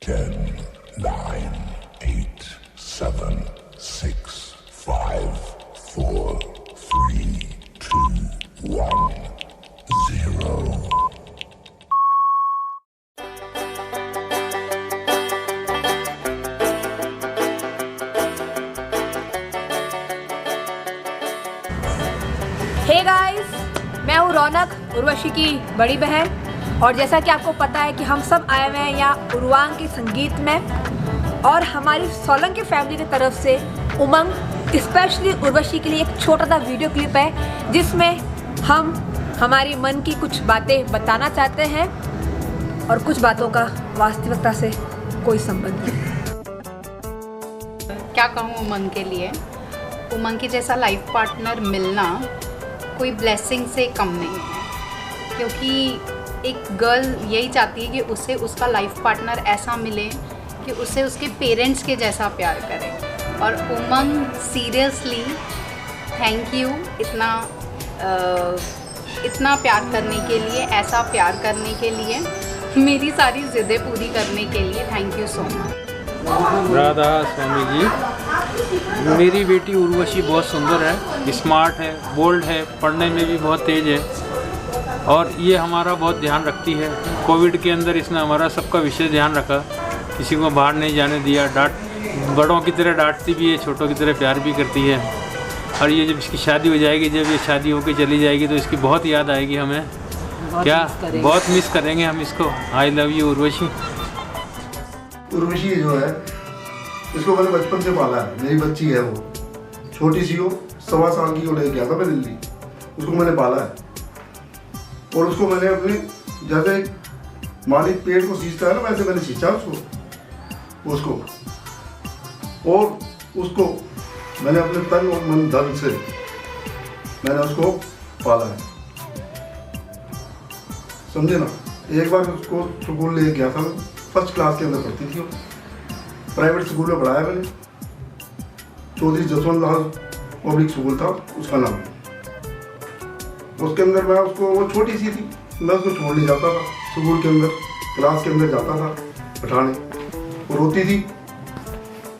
10, 9, 8, 7, 6, 5, 4, 3, 2, 1, 0. Hey guys, मैं हूँ रौनक, उर्वशी की बड़ी बहन। और जैसा कि आपको पता है कि हम सब आए हुए हैं यहाँ उर्वांग के संगीत में, और हमारी सोलंकी की फैमिली की तरफ से उमंग स्पेशली उर्वशी के लिए एक छोटा सा वीडियो क्लिप है जिसमें हम हमारी मन की कुछ बातें बताना चाहते हैं और कुछ बातों का वास्तविकता से कोई संबंध नहीं। क्या कहूँ उमंग के लिए, उमंग के जैसा लाइफ पार्टनर मिलना कोई ब्लेसिंग से कम नहीं है, क्योंकि एक गर्ल यही चाहती है कि उसे उसका लाइफ पार्टनर ऐसा मिले कि उसे उसके पेरेंट्स के जैसा प्यार करे। और उमंग सीरियसली थैंक यू इतना प्यार करने के लिए, ऐसा प्यार करने के लिए, मेरी सारी ज़िद्दें पूरी करने के लिए thank you so much. Radha Swami ji, मेरी बेटी उर्वशी बहुत सुंदर है, स्मार्ट है, बोल्ड है, पढ़ने में भी बहुत तेज़ है और ये हमारा बहुत ध्यान रखती है। कोविड के अंदर इसने हमारा सबका विशेष ध्यान रखा, किसी को बाहर नहीं जाने दिया, बड़ों की तरह डांटती भी है, छोटों की तरह प्यार भी करती है। और ये जब इसकी शादी हो जाएगी, जब ये शादी होकर चली जाएगी तो इसकी बहुत याद आएगी हमें, बहुत मिस करेंगे हम इसको। I love you Urvashi. Urvashi जो है, इसको मैंने बचपन से पाला है, मेरी बच्ची है वो, छोटी सी हो, 1.25 साल की हो, ले गया था मैं दिल्ली, उसको मैंने पाला है। और उसको मैंने अपनी, जैसे मालिक पेट को सींचता है ना, वैसे मैंने सींचा उसको और उसको मैंने अपने तन और मन धन से मैंने उसको पाला है, समझे ना। एक बार उसको स्कूल ले गया था, फर्स्ट क्लास के अंदर पढ़ती थी वो, प्राइवेट स्कूल में पढ़ाया मैंने, चौधरी जसवंत लाल पब्लिक स्कूल था उसका नाम। उसके अंदर मैं उसको, वो छोटी सी थी, मैं उसको छोड़ने जाता था स्कूल के अंदर, क्लास के अंदर जाता था बैठाने, वो रोती थी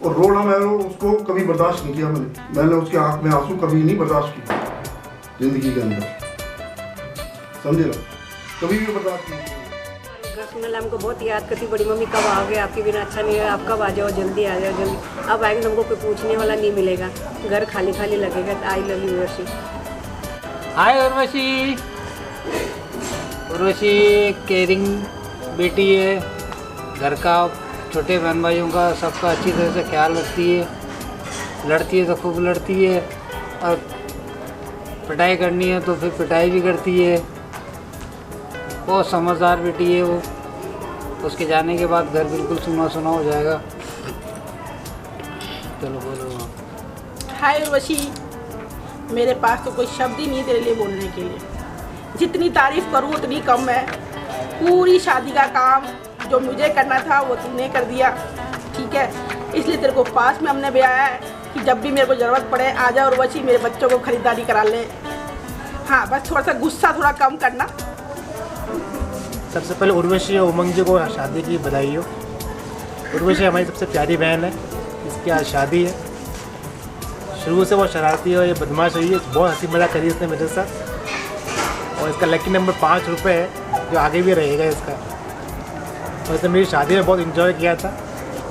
और रोना मैंने उसको कभी बर्दाश्त नहीं किया। मैंने उसके आँख में आंसू कभी नहीं बर्दाश्त किया जिंदगी के अंदर, समझे ना, कभी भी बर्दाश्त नहीं किया। रसमलाई हमको बहुत याद करती, बड़ी मम्मी कब आओगे, आपके बिना अच्छा नहीं है, आप कब आ जाओ, जल्दी आ जाओ जल्दी। अब आएंगे तो हमको कोई पूछने वाला नहीं मिलेगा, घर खाली खाली लगेगा। I love you Urvashi. Hi Urvashi. Urvashi caring बेटी है, घर का, छोटे बहन भाइयों का, सबका अच्छी तरह से ख्याल रखती है, लड़ती है तो खूब लड़ती है, और पिटाई करनी है तो फिर पिटाई भी करती है। बहुत समझदार बेटी है वो। उसके जाने के बाद घर बिल्कुल सुना सुना हो जाएगा। चलो बोलो। हाय उर्वशी, मेरे पास तो कोई शब्द ही नहीं तेरे लिए बोलने के लिए, जितनी तारीफ करूँ उतनी कम है। पूरी शादी का काम जो मुझे करना था वो तूने कर दिया, ठीक है। इसलिए तेरे को पास में हमने ब्याया है कि जब भी मेरे को ज़रूरत पड़े आ जा उर्वशी, मेरे बच्चों को खरीदारी करा ले। हाँ, बस थोड़ा सा गुस्सा थोड़ा कम करना। सबसे पहले उर्वशी और उमंग जी को शादी की बधाई हो। उर्वशी हमारी सबसे प्यारी बहन है, इसकी आज शादी है। शुरू से वो शरारती है, ये बदमाश रही है, बहुत हंसी मजाक करी इसने मेरे साथ, और इसका लकी नंबर 5 रुपये है जो आगे भी रहेगा इसका। और इसने मेरी शादी में बहुत इन्जॉय किया था,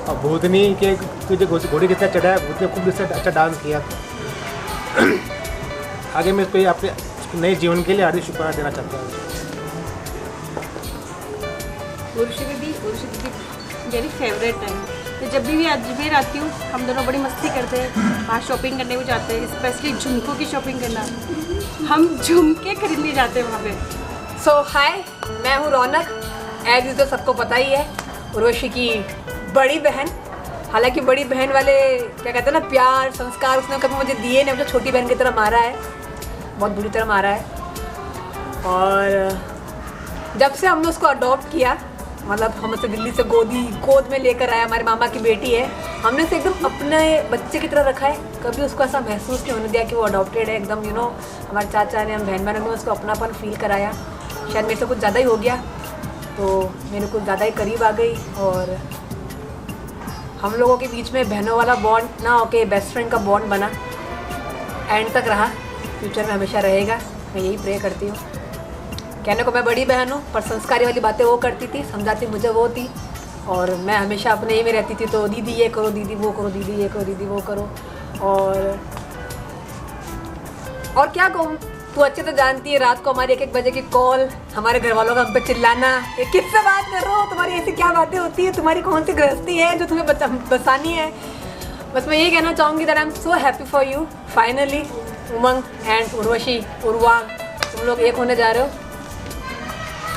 और भूतनी के तुझे घोड़ी कितना चढ़ाया, भूतनी खूब इससे अच्छा डांस किया था। आगे मैं इसको अपने नए जीवन के लिए हार्दिक शुभकामनाएं देना चाहता हूँ। उर्वशी दीदी मेरी फेवरेट है, तो जब भी अजमेर आती हूँ हम दोनों बड़ी मस्ती करते हैं, वहाँ शॉपिंग करने भी जाते हैं, स्पेशली झुमकों की शॉपिंग करना, हम झुमके खरीदने जाते हैं वहाँ पे। सो हाय, मैं हूँ रौनक। एज यूजुअल सबको पता ही है, उर्वशी की बड़ी बहन। हालांकि बड़ी बहन वाले क्या कहते हैं ना, प्यार संस्कार उसने कभी मुझे दिए नहीं, मुझे छोटी बहन की तरह मारा है, बहुत बुरी तरह मारा है। और जब से हमने उसको अडॉप्ट किया, मतलब हम उसे दिल्ली से गोद में लेकर आया, हमारे मामा की बेटी है, हमने उसे एकदम अपने बच्चे की तरह रखा है। कभी उसको ऐसा महसूस नहीं होने दिया कि वो अडॉप्टेड है, एकदम हमारे चाचा ने, हम बहन बहनों ने उसको अपनापन फील कराया। शायद मेरे से कुछ ज़्यादा ही हो गया, तो मेरे को ज़्यादा ही करीब आ गई और हम लोगों के बीच में बहनों वाला बॉन्ड ना होके बेस्ट फ्रेंड का बॉन्ड बना, एंड तक रहा, फ्यूचर में हमेशा रहेगा। मैं यही प्रे करती हूँ। कहने को मैं बड़ी बहन हूँ, पर संस्कारी वाली बातें वो करती थी, समझाती मुझे वो थी, और मैं हमेशा अपने ही में रहती थी। तो दीदी ये करो, दीदी वो करो, दीदी ये करो, दीदी वो करो। और क्या कहूँ, तू अच्छे तो जानती है, रात को हमारी 1-1 बजे की कॉल, हमारे घर वालों का हम पे चिल्लाना, ये किससे बात कर रहे हो, तुम्हारी ऐसी क्या बातें होती है, तुम्हारी कौन सी गृहस्थी है जो तुम्हें बसानी है। बस मैं यही कहना चाहूँगी that I am so happy for you. Finally Umang and Urvashi, Urva, तुम लोग एक होने जा रहे हो।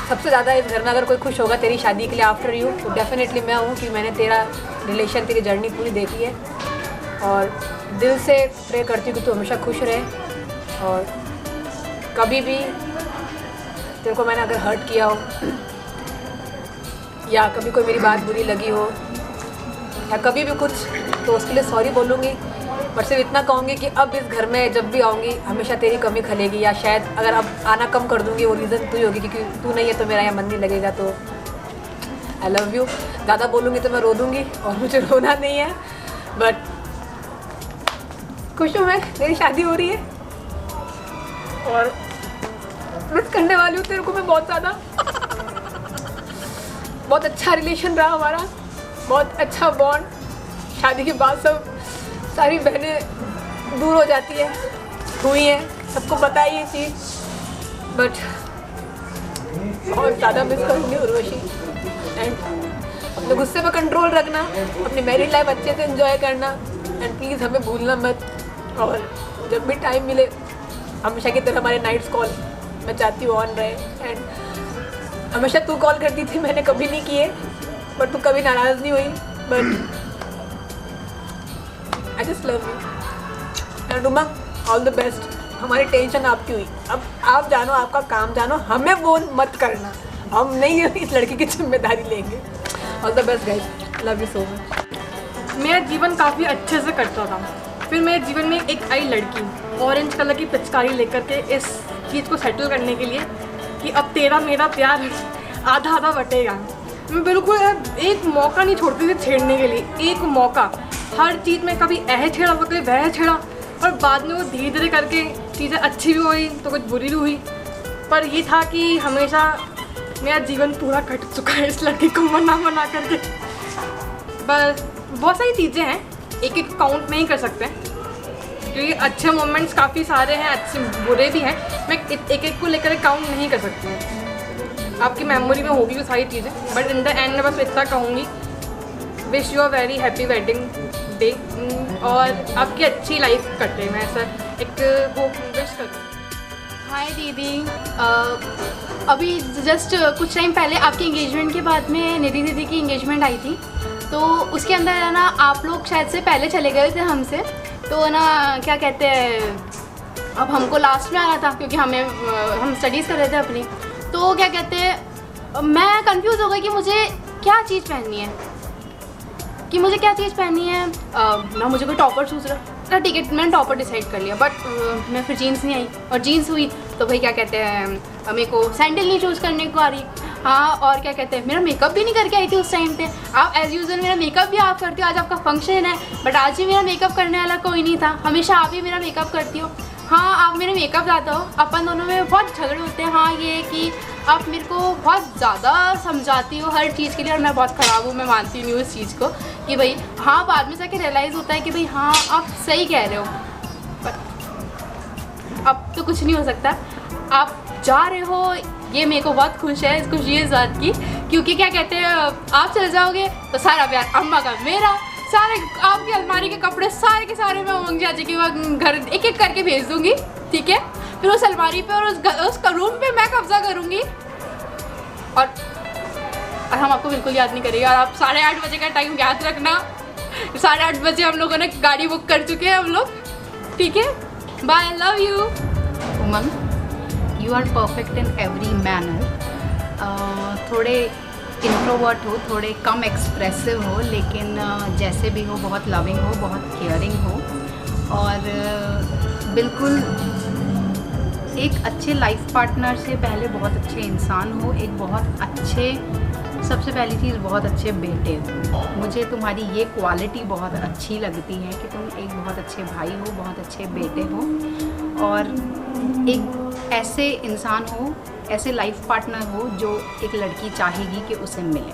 सबसे ज़्यादा इस घर में अगर कोई खुश होगा तेरी शादी के लिए आफ्टर यू, तो डेफिनेटली मैं हूँ, कि मैंने तेरा रिलेशन, तेरी जर्नी पूरी देखी है, और दिल से प्रे करती हूँ कि तू हमेशा खुश रहे। और कभी भी तेरे को मैंने अगर हर्ट किया हो, या कभी कोई मेरी बात बुरी लगी हो, या कभी भी कुछ, तो उसके लिए सॉरी बोलूँगी। पर सिर्फ इतना कहूँगी कि अब इस घर में जब भी आऊँगी हमेशा तेरी कमी खलेगी, या शायद अगर अब आना कम कर दूँगी, वो रीज़न तू ही होगी, क्योंकि तू नहीं है तो मेरा यहाँ मन नहीं लगेगा। तो आई लव यू। ज़्यादा बोलूँगी तो मैं रो दूँगी, और मुझे रोना नहीं है, बट खुश हूँ मैं, मेरी शादी हो रही है, और मिस करने वाली हूँ तेरे को मैं बहुत ज़्यादा। बहुत अच्छा रिलेशन रहा हमारा, बहुत अच्छा बॉन्ड। शादी के बाद सारी बहनें दूर हो जाती है, हुई हैं, सबको पता है ये चीज़, बट बहुत ज़्यादा मिस करूँगी उर्वशी। एंड अपने गुस्से पे कंट्रोल रखना, अपनी मैरिड लाइफ अच्छे से एंजॉय करना, एंड प्लीज़ हमें भूलना मत। और जब भी टाइम मिले, हमेशा की तरह हमारे नाइट्स कॉल मैं चाहती हूँ ऑन रहे। एंड हमेशा तू कॉल करती थी, मैंने कभी नहीं किए, बट तू कभी नाराज़ नहीं हुई, but I just love you. And Uma, all the best. हमारी टेंशन आपकी हुई, अब आप जानो, आपका काम जानो, हमें फोन मत करना, हम नहीं इस लड़की की जिम्मेदारी लेंगे। All the best guys, love you so much. मेरा जीवन काफ़ी अच्छे से कटता था, फिर मेरे जीवन में एक आई लड़की ऑरेंज कलर की पिचकारी लेकर के इस चीज़ को सेटल करने के लिए कि अब तेरा मेरा प्यार आधा आधा बटेगा। मैं बिल्कुल एक मौका नहीं छोड़ती थी छेड़ने के लिए, एक मौका। हर चीज़ में कभी यह छेड़ा, कभी वह छेड़ा, और बाद में वो धीरे धीरे करके चीज़ें अच्छी भी हुई तो कुछ बुरी भी हुई। पर ये था कि हमेशा मेरा जीवन पूरा कट चुका है इस लड़की को मना करके। बस बहुत सारी चीज़ें हैं, एक एक काउंट नहीं कर सकते, क्योंकि अच्छे मोमेंट्स काफ़ी सारे हैं, अच्छे बुरे भी हैं। मैं एक एक को लेकर काउंट नहीं कर सकती हूँ, आपकी मेमोरी में होगी वो सारी चीज़ें। बट इन द एंड मैं बस इतना कहूँगी, wish you a very happy wedding day, और आपकी अच्छी लाइफ कटे। मैं ऐसा एक होप विश करूँ। हाय दीदी, अभी जस्ट कुछ टाइम पहले आपकी एंगेजमेंट के बाद में निधि दीदी की एंगेजमेंट आई थी, तो उसके अंदर है ना आप लोग शायद से पहले चले गए थे हमसे, तो ना क्या कहते हैं, अब हमको लास्ट में आना था क्योंकि हम स्टडीज़ कर रहे थे अपनी। तो क्या कहते हैं, मैं कंफ्यूज हो गई कि मुझे क्या चीज़ पहननी है, ना मुझे कोई टॉपर सूझ रहा, ठीक है मैंने टॉपर डिसाइड कर लिया, बट मैं फिर जीन्स नहीं आई, और जीन्स हुई तो भाई क्या कहते हैं, मेरे को सैंडल नहीं चूज़ करने को आ रही। हाँ, और क्या कहते हैं, मेरा मेकअप भी नहीं करके आई थी उस टाइम पे। आप एज़ यूजुअल मेरा मेकअप भी आप करती हो, आज आपका फंक्शन है, बट आज भी मेरा मेकअप करने वाला कोई नहीं था, हमेशा आप ही मेरा मेकअप करती हो। हाँ, आप मेरे मेकअप जाता हो, अपन दोनों में बहुत झगड़े होते हैं। हाँ, ये कि आप मेरे को बहुत ज़्यादा समझाती हो हर चीज़ के लिए, और मैं बहुत ख़राब हूँ, मैं मानती नहीं हूँ इस चीज़ को कि भाई हाँ, बाद में जाके रियलाइज़ होता है कि भाई हाँ आप सही कह रहे हो, बट अब तो कुछ नहीं हो सकता। आप जा रहे हो, ये मेरे को बहुत खुशी है इस बात की, क्योंकि क्या कहते हैं, आप चले जाओगे तो सारा प्यार अम्मा का मेरा, सारे आपकी अलमारी के कपड़े सारे के सारे मैं उमंग चाची के घर एक एक करके भेज दूँगी, ठीक है। फिर उस अलमारी पे और उस रूम पे मैं कब्जा करूँगी, और हम आपको बिल्कुल याद नहीं करेंगे। और आप 8:30 बजे का टाइम याद रखना, 8:30 बजे हम लोगों ने गाड़ी बुक कर चुके हैं हम लोग, ठीक है। Bye, love you. Umang, you are perfect in every manner. थोड़े इंट्रोवर्ट हो, थोड़े कम एक्सप्रेसिव हो, लेकिन जैसे भी हो बहुत लविंग हो, बहुत केयरिंग हो, और बिल्कुल एक अच्छे लाइफ पार्टनर से पहले बहुत अच्छे इंसान हो, एक बहुत अच्छे, सबसे पहली चीज़ बहुत अच्छे बेटे हो। मुझे तुम्हारी ये क्वालिटी बहुत अच्छी लगती है कि तुम एक बहुत अच्छे भाई हो, बहुत अच्छे बेटे हो और एक ऐसे इंसान हो, ऐसे लाइफ पार्टनर हो जो एक लड़की चाहेगी कि उसे मिले।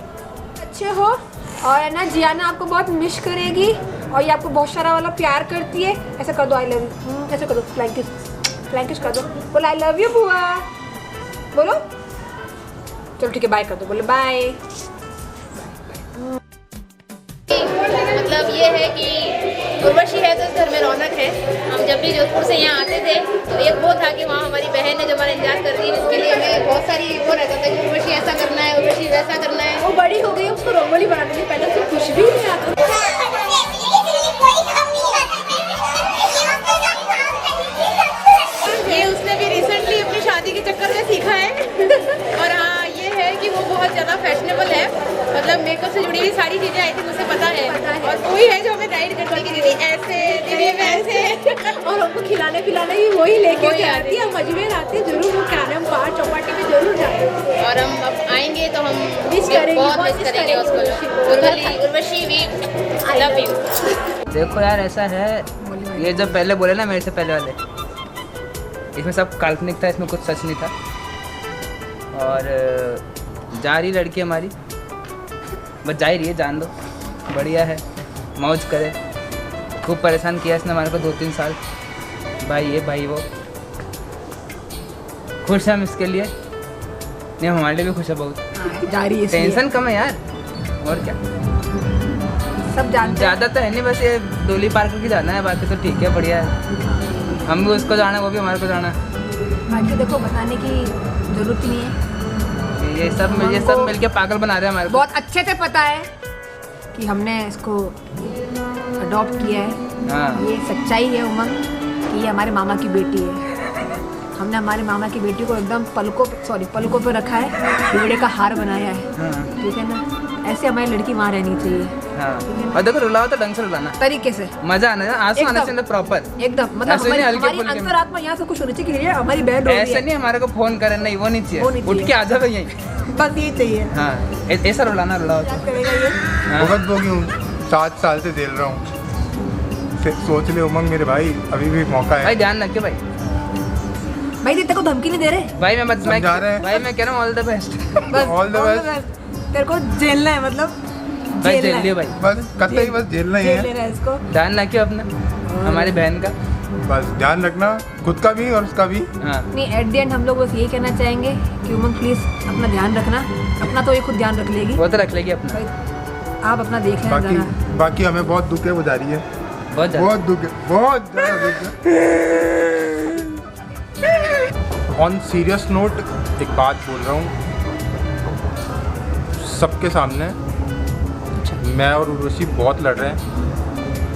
अच्छे हो और है ना जियाना आपको बहुत मिस करेगी और ये आपको बहुत सारा वाला प्यार करती है। ऐसा कर दो, आई लव यू, ऐसा कर दो, फ्लैंकिश कर दो, बोलो आई लव यू बुआ, बोलो। चलो ठीक है, बाय कर दो, बोलो बाय। मतलब ये है कि उर्वशी है तो इस घर में रौनक है। हम जब भी जोधपुर से यहाँ आते थे तो एक वो था कि वहाँ हमारी बहन है जो हमारा इंतजार कर रही है, जिसके लिए हमें बहुत सारी वो रहता था कि उर्वशी ऐसा करना है, उर्वशी वैसा करना है। वो बड़ी हो गई, उसको रंगोली बनाने की पहले तो कुछ भी नहीं आता। ये उसने भी रिसेंटली अपनी शादी के चक्कर में सीखा है। और हाँ ये है कि वो बहुत ज़्यादा फैशनेबल है, मतलब मेकअप से जुड़ी हुई सारी चीज़ें आई थिंक उसे पता है और वही है जो हमें गाइड करती है कि दीदी ऐसे, दीदी वैसे। और हमको खिलाने पिलाने भी वही लेके आती है। हम अजमेर आते हैं जरूर, वो क्या नाम पार चौपाटी में जरूर जाते हैं और हम अब आएंगे तो हम मिस करेंगे, बहुत मिस करेंगे उसको। उर्वशी भी लव यू। देखो यार ऐसा है, ये जब पहले बोले ना मेरे से पहले वाले, इसमें सब काल्पनिक था, इसमें कुछ सच नहीं था। और जा रही लड़की हमारी, बस जा ही रही है, जान दो, बढ़िया है, मौज करे। खूब परेशान किया इसने हमारे को 2-3 साल, भाई ये भाई वो। खुश हैं हम इसके लिए, नहीं हमारे लिए भी खुश है बहुत। जा रही है, टेंशन कम है यार, और क्या, सब जानते। ज़्यादा तो है नहीं, बस ये डोली पार करके जाना है, बाकी तो ठीक है, बढ़िया है। हम भी उसको जाना है, वो भी हमारे को जाना है। बाकी देखो बताने की जरूरत ही नहीं है, ये सब मिलके पागल बना रहे हैं हमारे को। बहुत अच्छे से पता है कि हमने इसको अडॉप्ट किया है। हाँ। ये सच्चाई है उमंग कि ये हमारे मामा की बेटी है। हमने हमारे मामा की बेटी को एकदम पलकों पे रखा है, हीरे का हार बनाया है। हाँ। ठीक है ना, ऐसे हमारी लड़की वहाँ रहनी चाहिए। हाँ। और देखो रुलाओ तो ढंग से रुलाना, तरीके से, मजा आना, आंसू आने से प्रॉपर एकदम, मतलब हमारी अंतरात्मा यहाँ से कुछ होनी चाहिए, हमारी बहन रो रही है। ऐसे नहीं हमारे को फोन करे, नहीं वो नहीं चाहिए, उठ के आ जाओ यहीं, बस ये चाहिए। हाँ ऐसा रुलाना, रुलाओ। बहुत बोगी हूँ, 7 साल से झेल रहा हूँ। सोच ले उमंग मेरे भाई, अभी भी मौका है भाई, ध्यान रखिए भाई। भाई तेरे को धमकी नहीं दे रहे भाई, मैं कह रहा हूँ all the best. All the best. तेरे को झेलना है, मतलब भाई झेल लियो भाई, बस कतई बस झेलना ही है। इसको ध्यान रखियो अपना, हमारी बहन का बस ध्यान रखना, खुद का भी और उसका भी। हाँ। नहीं, एट द एंड हम लोग बस यही कहना चाहेंगे कि उमंग प्लीज अपना ध्यान रखना। अपना तो ये खुद ध्यान रख लेगी, वो तो रख लेगी अपना, आप अपना देख लेना जरा। बाकी हमें बहुत दुख है, वो जा रही है, बहुत दुख है, बहुत ज़्यादा दुख है। ऑन सीरियस नोट एक बात बोल रहा हूँ सबके सामने, मैं और उर्वशी बहुत लड़ रहे हैं,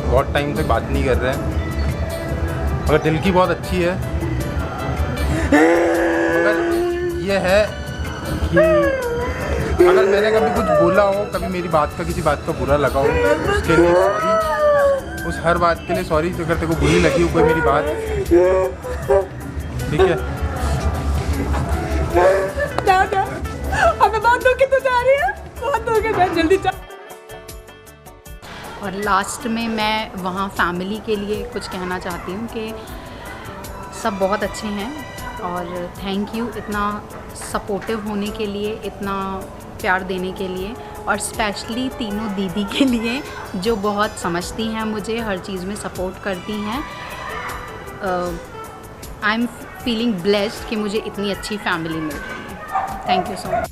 बहुत टाइम से बात नहीं कर रहे हैं। मगर दिल की बहुत अच्छी है, मगर ये है कि अगर मैंने कभी कुछ बोला हो, कभी मेरी बात का किसी बात का बुरा लगा हो, उसके लिए सॉरी, उस हर बात के लिए सॉरी। अगर तेरे को बुरी लगी हो कोई मेरी बात, ठीक है। हमें बहुत दुख है, तू जा रही है, बहुत दुख है, जल्दी जा। और लास्ट में मैं वहाँ फैमिली के लिए कुछ कहना चाहती हूँ कि सब बहुत अच्छे हैं और थैंक यू इतना सपोर्टिव होने के लिए, इतना प्यार देने के लिए, और स्पेशली तीनों दीदी के लिए जो बहुत समझती हैं मुझे, हर चीज़ में सपोर्ट करती हैं। आई एम फीलिंग ब्लेस्ड कि मुझे इतनी अच्छी फैमिली मिल रही है। Thank you so much.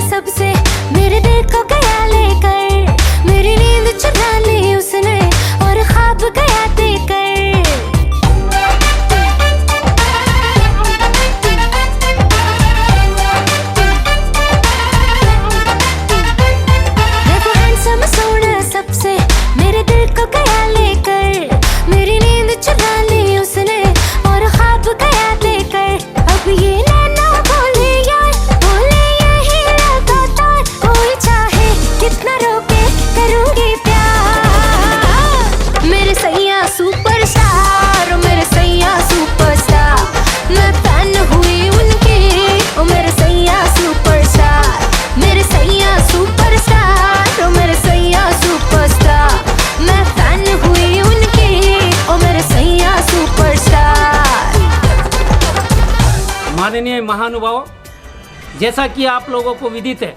सबसे मेरे दिल को गया लेकर, मेरी नींद चुरा ली उसने और ख्वाब गया देकर। देखो हैंडसम सोना सबसे मेरे दिल को गया लेकर, मेरी नींद चुरा ली उसने और ख्वाब गया देकर। अब ये नैना बोले यार, बोले यही लगातार, कोई चाहे माननीय महानुभाव, जैसा कि आप लोगों को विदित है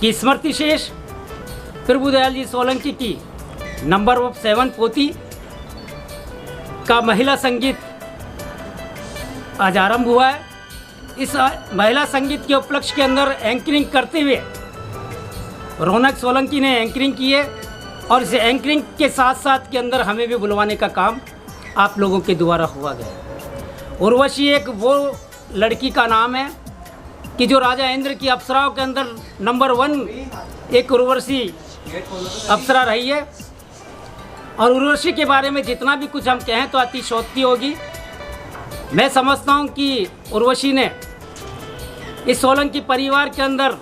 कि स्मृति शेष प्रभुदयाल जी सोलंकी की नंबर 7 पोती का महिला संगीत आज आरंभ हुआ है। इस महिला संगीत के उपलक्ष्य के अंदर एंकरिंग करते हुए रौनक सोलंकी ने एंकरिंग की है और इस एंकरिंग के साथ साथ के अंदर हमें भी बुलवाने का काम आप लोगों के द्वारा हुआ गया। उर्वशी एक वो लड़की का नाम है कि जो राजा इंद्र की अप्सराओं के अंदर नंबर 1 एक उर्वशी अप्सरा रही है। और उर्वशी के बारे में जितना भी कुछ हम कहें तो अतिशयोक्ति होगी। मैं समझता हूँ कि उर्वशी ने इस सोलंकी परिवार के अंदर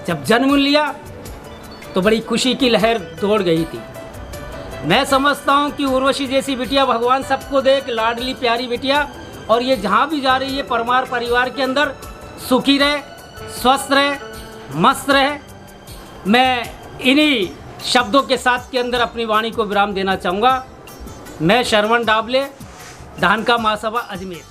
जब जन्म लिया तो बड़ी खुशी की लहर दौड़ गई थी। मैं समझता हूँ कि उर्वशी जैसी बिटिया भगवान सबको दे, एक लाडली प्यारी बिटिया, और ये जहाँ भी जा रही है परमार परिवार के अंदर सुखी रहे, स्वस्थ रहे, मस्त रहे। मैं इन्हीं शब्दों के साथ के अंदर अपनी वाणी को विराम देना चाहूँगा। मैं शरवण डाबले, धानका महासभा अजमेर।